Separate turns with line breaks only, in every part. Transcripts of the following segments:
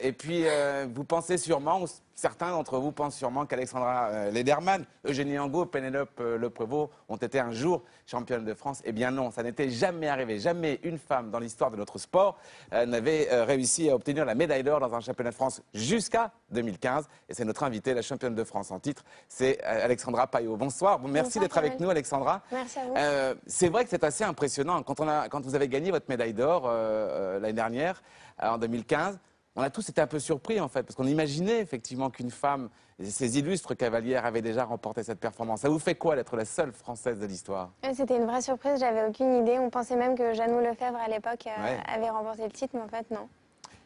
Et puis, vous pensez sûrement, ou certains d'entre vous pensent sûrement qu'Alexandra Lederman, Eugénie Angot, Pénélope Le Prévost ont été un jour championnes de France. Eh bien non, ça n'était jamais arrivé. Jamais une femme dans l'histoire de notre sport n'avait réussi à obtenir la médaille d'or dans un championnat de France jusqu'à 2015. Et c'est notre invitée, la championne de France en titre, c'est Alexandra Payot. Bonsoir, merci d'être avec nous Alexandra.
Merci à vous.
C'est vrai que c'est assez impressionnant. Quand vous avez gagné votre médaille d'or l'année dernière, en 2015, on a tous été un peu surpris en fait, parce qu'on imaginait effectivement qu'une femme, ces illustres cavalières, avait déjà remporté cette performance. Ça vous fait quoi d'être la seule Française de l'histoire?
C'était une vraie surprise, j'avais aucune idée. On pensait même que Jeannot Lefebvre à l'époque avait remporté le titre, mais en fait non.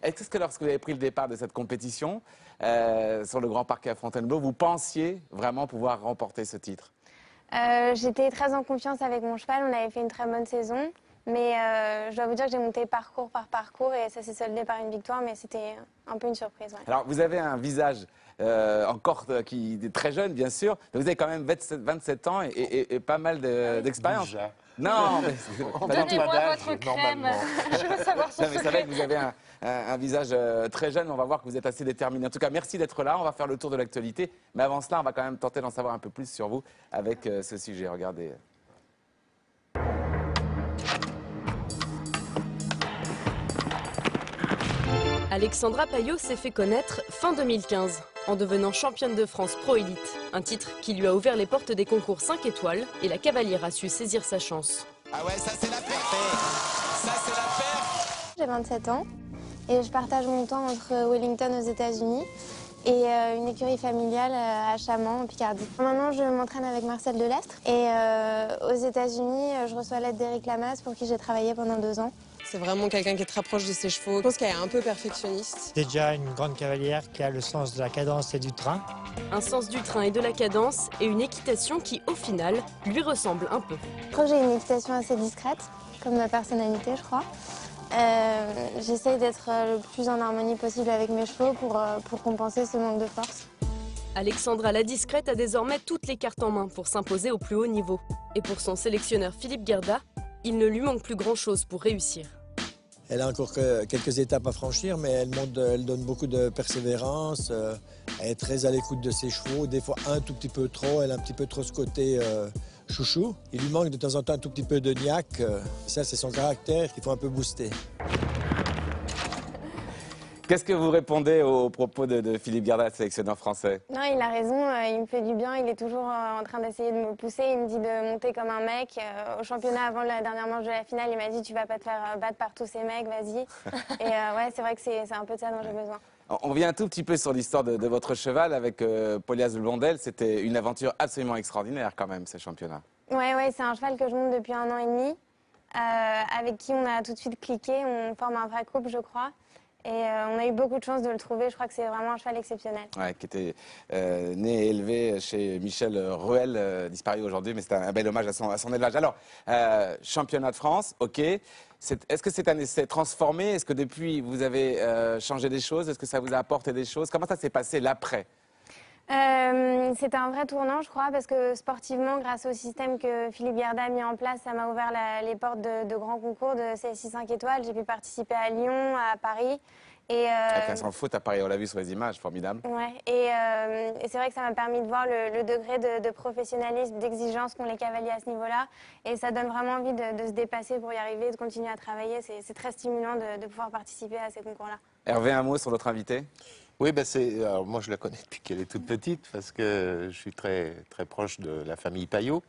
Est-ce que lorsque vous avez pris le départ de cette compétition, sur le Grand Parquet à Fontainebleau, vous pensiez vraiment pouvoir remporter ce titre?
J'étais très en confiance avec mon cheval, on avait fait une très bonne saison. Mais je dois vous dire que j'ai monté parcours par parcours et ça s'est soldé par une victoire, mais c'était un peu une surprise. Ouais.
Alors, vous avez un visage encore qui est très jeune, bien sûr, mais vous avez quand même 27 ans et pas mal d'expérience. Non, mais
donnez-moi votre crème. Je veux savoir sur
c'est vrai que vous avez un visage très jeune, on va voir que vous êtes assez déterminé. En tout cas, merci d'être là, on va faire le tour de l'actualité. Mais avant cela, on va quand même tenter d'en savoir un peu plus sur vous avec ce sujet. Regardez.
Alexandra Payot s'est fait connaître fin 2015 en devenant championne de France Pro Élite, un titre qui lui a ouvert les portes des concours 5 étoiles et la cavalière a su saisir sa chance.
Ah ouais, ça c'est la paire. Ça c'est la paire.
J'ai 27 ans et je partage mon temps entre Wellington aux États-Unis et une écurie familiale à Chamant en Picardie. Maintenant, je m'entraîne avec Marcel Delestre et aux États-Unis, je reçois l'aide d'Éric Lamaze pour qui j'ai travaillé pendant 2 ans.
C'est vraiment quelqu'un qui est très proche de ses chevaux. Je pense qu'elle est un peu perfectionniste.
C'est déjà une grande cavalière qui a le sens de la cadence et du train.
Un sens du train et de la cadence et une équitation qui, au final, lui ressemble un peu.
Je crois que j'ai une équitation assez discrète, comme ma personnalité, je crois. J'essaye d'être le plus en harmonie possible avec mes chevaux pour compenser ce manque de force.
Alexandra la discrète a désormais toutes les cartes en main pour s'imposer au plus haut niveau. Et pour son sélectionneur Philippe Gerda, il ne lui manque plus grand-chose pour réussir.
Elle a encore quelques étapes à franchir, mais elle donne beaucoup de persévérance. Elle est très à l'écoute de ses chevaux, des fois un tout petit peu trop. Elle a un petit peu trop ce côté chouchou. Il lui manque de temps en temps un tout petit peu de niaque. Ça, c'est son caractère qu'il faut un peu booster.
Qu'est-ce que vous répondez aux propos de Philippe Gerda, sélectionneur français?
Non, il a raison, il me fait du bien, il est toujours en train d'essayer de me pousser, il me dit de monter comme un mec. Au championnat, avant la dernière manche de la finale, il m'a dit tu vas pas te faire battre par tous ces mecs, vas-y. Et ouais, c'est vrai que c'est un peu de ça dont j'ai besoin.
On revient un tout petit peu sur l'histoire de votre cheval avec Polias Blondel. C'était une aventure absolument extraordinaire quand même, ce championnat.
Ouais, c'est un cheval que je monte depuis 1 an et demi, avec qui on a tout de suite cliqué, on forme un vrai couple, je crois. Et on a eu beaucoup de chance de le trouver. Je crois que c'est vraiment un cheval exceptionnel. Ouais,
qui était né et élevé chez Michel Ruel, disparu aujourd'hui, mais c'est un bel hommage à son élevage. Alors, championnat de France, ok. Est-ce que cette année s'est transformée? Est-ce que depuis, vous avez changé des choses? Est-ce que ça vous a apporté des choses? Comment ça s'est passé l'après?
C'était un vrai tournant, je crois, parce que sportivement, grâce au système que Philippe Gerda a mis en place, ça m'a ouvert les portes de grands concours de CSI 5 étoiles. J'ai pu participer à Lyon, à Paris.
Avec un sans faute à Paris, on l'a vu sur les images, formidable.
Ouais, et c'est vrai que ça m'a permis de voir le degré de professionnalisme, d'exigence qu'ont les cavaliers à ce niveau-là. Et ça donne vraiment envie de se dépasser pour y arriver, de continuer à travailler. C'est très stimulant de pouvoir participer à ces concours-là.
Hervé, un mot sur notre invité?
Oui, alors moi je la connais depuis qu'elle est toute petite parce que je suis très, très proche de la famille Payot,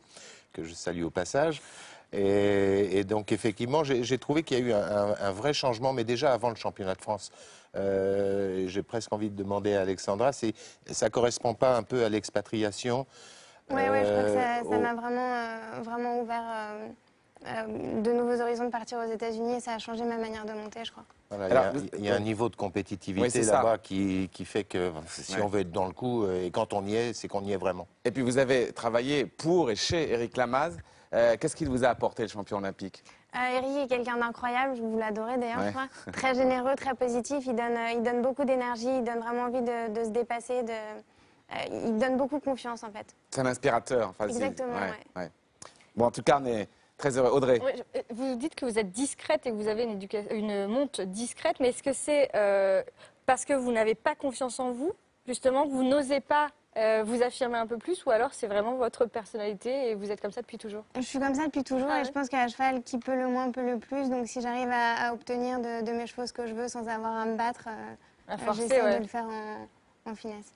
que je salue au passage. Et donc effectivement, j'ai trouvé qu'il y a eu un vrai changement, mais déjà avant le championnat de France. J'ai presque envie de demander à Alexandra, ça ne correspond pas un peu à l'expatriation?
Oui, je crois que ça m'a vraiment ouvert de nouveaux horizons de partir aux États-Unis et ça a changé ma manière de monter, je crois.
Voilà, il y a un niveau de compétitivité là-bas qui fait que si on veut être dans le coup, et quand on y est, c'est qu'on y est vraiment.
Et puis vous avez travaillé pour et chez Éric Lamaze. Qu'est-ce qu'il vous a apporté, le champion olympique?
Éric est quelqu'un d'incroyable, vous l'adorez d'ailleurs, je crois. Très généreux, très positif, il donne beaucoup d'énergie, il donne vraiment envie de se dépasser, il donne beaucoup confiance en fait.
C'est un inspirateur. Enfin,
exactement,
ouais. Bon, en tout cas, on est très heureux. Audrey.
Oui, vous dites que vous êtes discrète et que vous avez une monte discrète, mais est-ce que c'est parce que vous n'avez pas confiance en vous, justement, que vous n'osez pas vous affirmer un peu plus, ou alors c'est vraiment votre personnalité et vous êtes comme ça depuis toujours?
Je suis comme ça depuis toujours et je pense qu'à cheval, qui peut le moins peut le plus. Donc si j'arrive à obtenir de mes chevaux ce que je veux sans avoir à me battre, j'essaie de le faire en finesse.